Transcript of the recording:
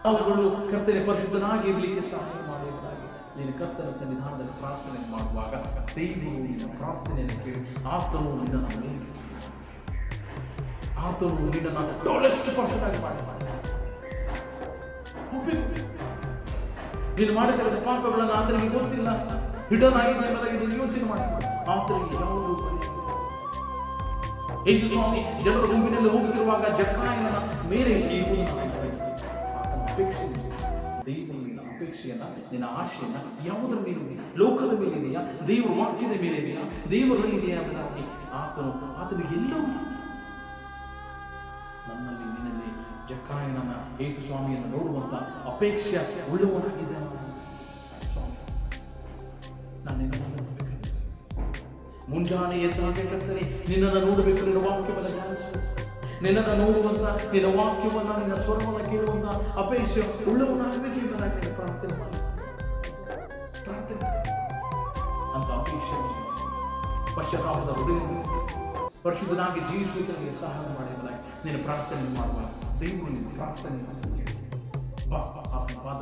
ಅವುಗಳು ಕರ್ತನೆ ಪರಿಶುದ್ಧನಾಗಿ ಇರಲಿಕ್ಕೆ ಸಹಾಯ ಮಾಡುವುದಾಗಿ ನೀನು ಕರ್ತನ ಸನ್ನಿಧಾನದಲ್ಲಿ ಪ್ರಾರ್ಥನೆ ಮಾಡುವಾಗ ದೇವರು ನಿನ್ನ ಪ್ರಾರ್ಥನೆಯನ್ನು ಕೇಳಿ ಆತನು ನಿನ್ನನ್ನು ಟೋಲೆಸ್ಟ್ ಪರ್ಸನ್ ಆಗಿ ನೀನು ಮಾಡಿದ ಪಾಪಗಳನ್ನು ಆತನಿಗೆ ಗೊತ್ತಿಲ್ಲ, ಹಿಡನ್ ಆಗಿದೆ ಎಂಬುದಾಗಿ ನೀನು ಯೋಚನೆ ಮಾಡ್ತೀನಿ. ಆತನಿಗೆ ಯಾವುದೂ ಯೇಸು ಸ್ವಾಮಿ ಜನರ ಗುಂಪಿನಲ್ಲಿ ಹೋಗುತ್ತಿರುವಾಗ ಜಕ್ಕಾಯನ ಮೇಲೆ ಅಪೇಕ್ಷೆ, ದೇವರ ಅಪೇಕ್ಷೆಯನ್ನ, ನಿನ್ನ ಆಶೆಯನ್ನ ಯಾವುದರ ಮೇಲಿದೆಯಾ? ಲೋಕದ ಮೇಲಿದೆಯಾ? ದೇವರ ವಾಕ್ಯದ ಮೇಲಿದೆಯಾ? ದೇವರಲ್ಲಿದೆಯಾ? ಅದನ್ನಾಗಿ ಆತನಿಗೆ ಎಲ್ಲವೂ ನನ್ನಲ್ಲಿ ನಿನ್ನಲ್ಲಿ ಜಕ್ಕಾಯನನ್ನ ಯೇಸು ಸ್ವಾಮಿಯನ್ನು ನೋಡುವಂತ ಅಪೇಕ್ಷೆ ಉಳ್ಳವನಾಗಿದ್ದಾನೆ. ಮುಂಜಾನೆ ಎದ್ದಾಗ ಕರ್ತನೆ ನಿನ್ನನ್ನು ನೋಡಬೇಕು, ನಿನ್ನ ವಾಕ್ಯವನ್ನು ಧ್ಯಾನಿಸಬೇಕು, ನಿನ್ನನ್ನು ನೋಡುವಂತ, ನಿನ್ನ ವಾಕ್ಯವನ್ನ, ನಿನ್ನ ಸ್ವರವನ್ನು ಕೇಳುವಂತ ಅಪೇಕ್ಷೆ ಉಳ್ಳವನಾಗಬೇಕು ಎಂಬುದಾಗಿ ಪ್ರಾರ್ಥನೆ ಮಾಡಿ ಅಂತ ಅಪೇಕ್ಷೆ ಪಶ್ಚಾತ್ತಾಪದ ಹೃದಯದಲ್ಲಿ ಪರಿಶುದ್ಧನಾಗಿ ಜೀವಿಸಲಿಕ್ಕೆ ನನಗೆ ಸಹಾಯ ಮಾಡಿದಾಗ ನೀನು ಪ್ರಾರ್ಥನೆ ಮಾಡುವ ದೇವರು ಪ್ರಾರ್ಥನೆ ಬಾ ಆತನ ಪಾದ